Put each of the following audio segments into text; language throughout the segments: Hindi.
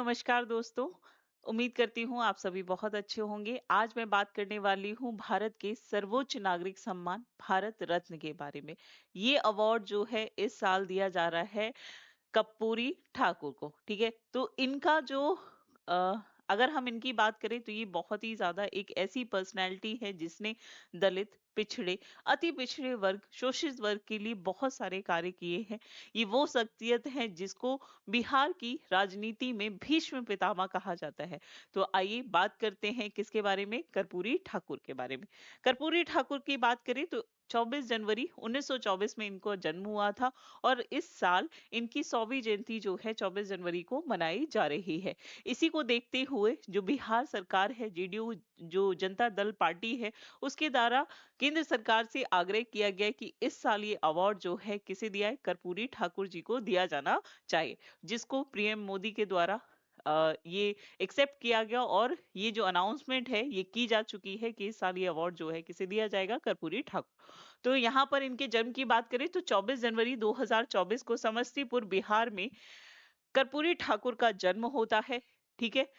नमस्कार दोस्तों। उम्मीद करती हूँ आप सभी बहुत अच्छे होंगे। आज मैं बात करने वाली हूँ भारत के सर्वोच्च नागरिक सम्मान भारत रत्न के बारे में। ये अवार्ड जो है इस साल दिया जा रहा है कर्पूरी ठाकुर को। ठीक है, तो इनका जो अ, अगर हम इनकी बात करें तो ये बहुत ही ज्यादा एक ऐसी पर्सनैलिटी है जिसने दलित, पिछड़े, अति पिछड़े वर्ग, शोषित वर्ग के लिए बहुत सारे कार्य किए हैं। ये वो शख्सियत है जिसको बिहार की राजनीति में भीष्म पितामह कहा जाता है। तो आइए बात करते हैं किसके बारे में, कर्पूरी ठाकुर के बारे में। कर्पूरी ठाकुर की बात करें तो 24 जनवरी 1924 में इनको जन्म हुआ था और इस साल इनकी 100वीं जयंती जो है 24 जनवरी को मनाई जा रही है। इसी को देखते हुए जो बिहार सरकार है, जेडीयू जो जनता दल पार्टी है, उसके द्वारा केंद्र सरकार से आग्रह किया गया कि इस साल ये अवार्ड जो है किसे दिया है, कर्पूरी ठाकुर जी को दिया जाना चाहिए, जिसको पीएम मोदी के द्वारा ये एक्सेप्ट किया गया और ये जो अनाउंसमेंट है ये की जा चुकी है कि इस साल ये अवार्ड जो है किसे दिया जाएगा, कर्पूरी ठाकुर। तो यहाँ पर इनके जन्म की बात करें तो 24 जनवरी 2024 को समस्तीपुर बिहार में कर्पूरी ठाकुर का जन्म होता है। ठीक है,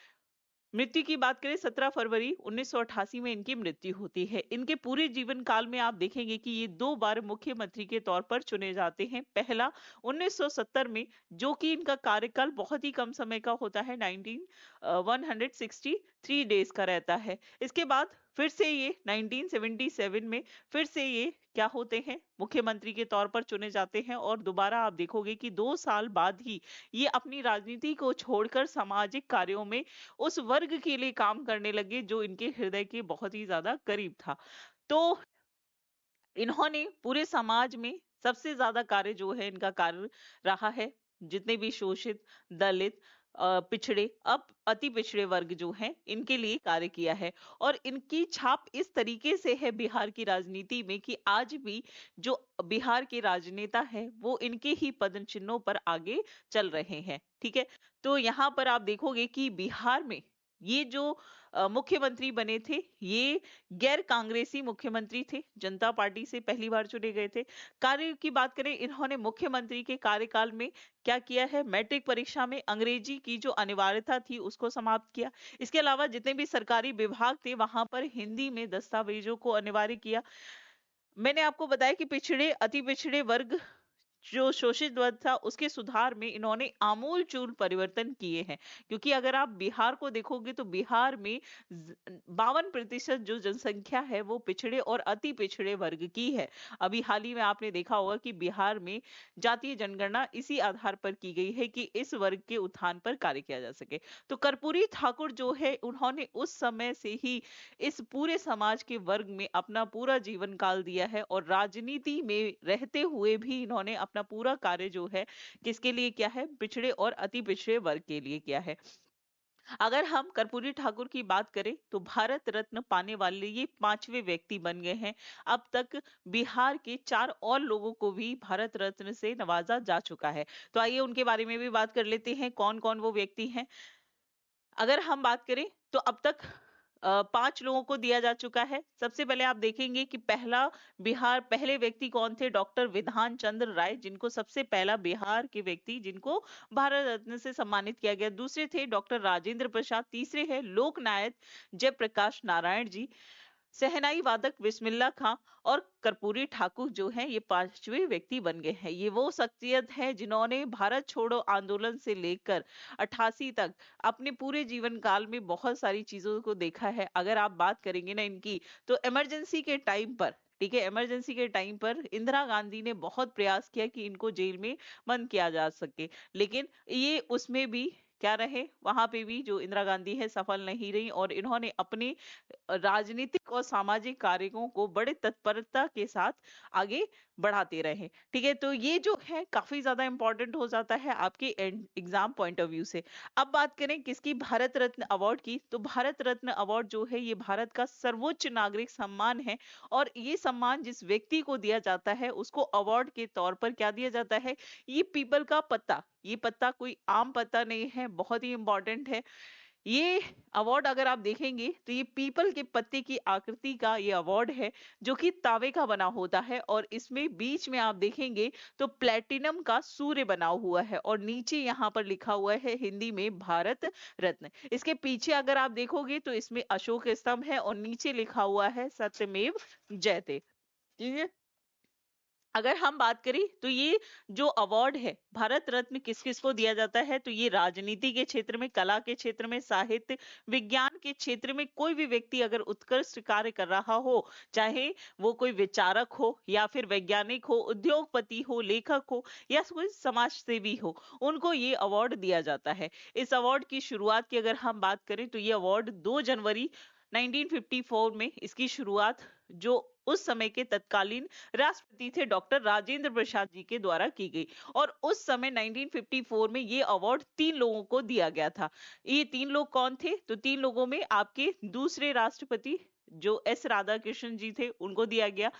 मृत्यु की बात करें 17 फरवरी 1988 में इनकी मृत्यु होती है। इनके पूरे जीवन काल में आप देखेंगे कि ये 2 बार मुख्यमंत्री के तौर पर चुने जाते हैं। पहला 1970 में, जो कि इनका कार्यकाल बहुत ही कम समय का होता है, 163 डेज का रहता है। इसके बाद फिर से ये 1977 में फिर से ये क्या होते हैं, मुख्यमंत्री के तौर पर चुने जाते हैं और दोबारा आप देखोगे कि 2 साल बाद ही ये अपनी राजनीति को छोड़कर सामाजिक कार्यों में उस वर्ग के लिए काम करने लगे जो इनके हृदय के बहुत ही ज्यादा करीब था। तो इन्होंने पूरे समाज में सबसे ज्यादा कार्य जो है इनका कार्य रहा है, जितने भी शोषित, दलित, पिछड़े, अब अति पिछड़े वर्ग जो हैं इनके लिए कार्य किया है। और इनकी छाप इस तरीके से है बिहार की राजनीति में कि आज भी जो बिहार के राजनेता है वो इनके ही पद चिन्हों पर आगे चल रहे हैं। ठीक है, तो यहाँ पर आप देखोगे कि बिहार में ये जो मुख्यमंत्री बने थे, ये गैर कांग्रेसी मुख्यमंत्री थे, जनता पार्टी से पहली बार चुने गए थे। कार्य की बात करें, इन्होंने मुख्यमंत्री के कार्यकाल में क्या किया है, मैट्रिक परीक्षा में अंग्रेजी की जो अनिवार्यता थी उसको समाप्त किया। इसके अलावा जितने भी सरकारी विभाग थे वहां पर हिंदी में दस्तावेजों को अनिवार्य किया। मैंने आपको बताया कि पिछड़े, अति पिछड़े वर्ग, जो शोषित वर्ग था, उसके सुधार में इन्होंने आमूल चूल परिवर्तन किए हैं। क्योंकि अगर आप बिहार को देखोगे तो बिहार में 52% जो जनसंख्या है वो पिछड़े और अति पिछड़े वर्ग की है। अभी हाल ही में आपने देखा होगा कि बिहार में जातीय जनगणना इसी आधार पर की गई है कि इस वर्ग के उत्थान पर कार्य किया जा सके। तो कर्पूरी ठाकुर जो है उन्होंने उस समय से ही इस पूरे समाज के वर्ग में अपना पूरा जीवन काल दिया है और राजनीति में रहते हुए भी इन्होंने अपना पूरा कार्य जो है किसके लिए किया है, पिछड़े और अति पिछड़े वर्ग के लिए किया है। अगर हम कर्पूरी ठाकुर की बात करें तो भारत रत्न पाने वाले ये 5वें व्यक्ति बन गए हैं। अब तक बिहार के 4 और लोगों को भी भारत रत्न से नवाजा जा चुका है। तो आइए उनके बारे में भी बात कर लेते हैं, कौन कौन वो व्यक्ति हैं। अगर हम बात करें तो अब तक 5 लोगों को दिया जा चुका है। सबसे पहले आप देखेंगे कि पहले व्यक्ति कौन थे, डॉक्टर विधान चंद्र राय, जिनको सबसे पहला बिहार के व्यक्ति जिनको भारत रत्न से सम्मानित किया गया। दूसरे थे डॉक्टर राजेंद्र प्रसाद, तीसरे है लोकनायक जयप्रकाश नारायण जी, शहनाई वादक बिस्मिल्ला खां और कर्पूरी ठाकुर जो हैं ये 5वें व्यक्ति बन गए हैं। ये वो शख्सियत है जिन्होंने भारत छोड़ो आंदोलन से लेकर 88 तक अपने पूरे जीवन काल में बहुत सारी चीजों को देखा है। अगर आप बात करेंगे ना इनकी, तो इमरजेंसी के टाइम पर, ठीक है, इमरजेंसी के टाइम पर इंदिरा गांधी ने बहुत प्रयास किया कि इनको जेल में बंद किया जा सके, लेकिन ये उसमें भी क्या रहे, वहां पे भी जो इंदिरा गांधी है सफल नहीं रही और इन्होंने अपने राजनीतिक और सामाजिक कार्यों को बड़े तत्परता के साथ आगे बढ़ाते रहे। ठीक है, तो ये जो है काफी ज्यादा इंपॉर्टेंट हो जाता है आपके एग्जाम पॉइंट ऑफ व्यू से। अब बात करें किसकी, भारत रत्न अवार्ड की, तो भारत रत्न अवार्ड जो है ये भारत का सर्वोच्च नागरिक सम्मान है और ये सम्मान जिस व्यक्ति को दिया जाता है उसको अवार्ड के तौर पर क्या दिया जाता है, ये पीपल का पत्ता, ये पत्ता कोई आम पत्ता नहीं है, बहुत ही इंपॉर्टेंट है। ये अवार्ड अगर आप देखेंगे तो ये पीपल के पत्ते की आकृति का ये अवार्ड है, जो कि तावे का बना होता है और इसमें बीच में आप देखेंगे तो प्लेटिनम का सूर्य बना हुआ है और नीचे यहाँ पर लिखा हुआ है हिंदी में भारत रत्न। इसके पीछे अगर आप देखोगे तो इसमें अशोक स्तंभ है और नीचे लिखा हुआ है सत्यमेव जयते। ठीक है, अगर हम बात करें तो ये जो अवार्ड है भारत रत्न किस किस को दिया जाता है, तो ये राजनीति के क्षेत्र में, कला के क्षेत्र में, साहित्य विज्ञान के क्षेत्र में कोई भी व्यक्ति अगर उत्कृष्ट कार्य कर रहा हो, चाहे वो कोई विचारक हो या फिर वैज्ञानिक हो, उद्योगपति हो, लेखक हो या कोई समाज सेवी हो, उनको ये अवार्ड दिया जाता है। इस अवार्ड की शुरुआत की अगर हम बात करें तो ये अवार्ड 2 जनवरी 1954 में इसकी शुरुआत जो उस समय के तत्कालीन राष्ट्रपति थे डॉक्टर राजेंद्र प्रसाद जी के द्वारा की गई। और उस समय 1954 में ये अवार्ड 3 लोगों को दिया गया था। ये 3 लोग कौन थे, तो 3 लोगों में आपके दूसरे राष्ट्रपति जो एस राधाकृष्णन जी थे उनको दिया गया,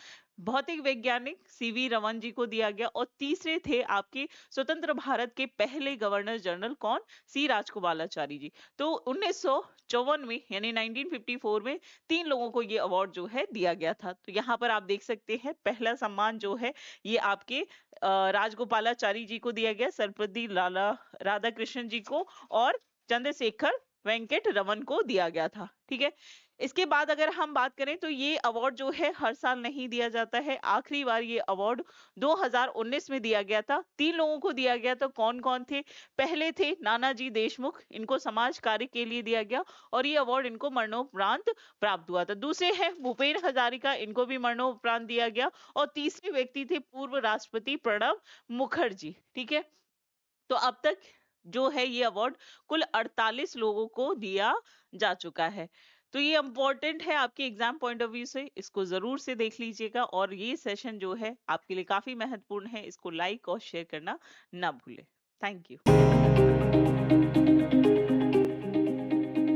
भौतिक वैज्ञानिक सीवी रमन जी को दिया गया और तीसरे थे आपके स्वतंत्र भारत के पहले गवर्नर जनरल कौन, सी राजगोपालाचारी जी। तो 1954 में यानी 1954 में 3 लोगों को ये अवार्ड जो है दिया गया था। तो यहाँ पर आप देख सकते हैं पहला सम्मान जो है ये आपके राजगोपालाचारी जी को दिया गया, सर्वपल्ली लाला राधाकृष्णन जी को और चंद्रशेखर वेंकट रमन को दिया गया था। ठीक है, इसके बाद अगर हम बात करें तो ये अवार्ड जो है हर साल नहीं दिया जाता है। आखिरी बार ये अवार्ड 2019 में दिया गया था। 3 लोगों को दिया गया था, कौन कौन थे, पहले थे नानाजी देशमुख, इनको समाज कार्य के लिए दिया गया और ये अवार्ड इनको मरणोपरांत प्राप्त हुआ था। दूसरे हैं भूपेन हजारिका, इनको भी मरणोपरांत दिया गया और तीसरे व्यक्ति थे पूर्व राष्ट्रपति प्रणब मुखर्जी। ठीक है, तो अब तक जो है ये अवार्ड कुल 48 लोगों को दिया जा चुका है। तो ये इंपॉर्टेंट है आपके एग्जाम पॉइंट ऑफ व्यू से, इसको जरूर से देख लीजिएगा और ये सेशन जो है आपके लिए काफी महत्वपूर्ण है, इसको लाइक और शेयर करना ना भूलें। Thank you.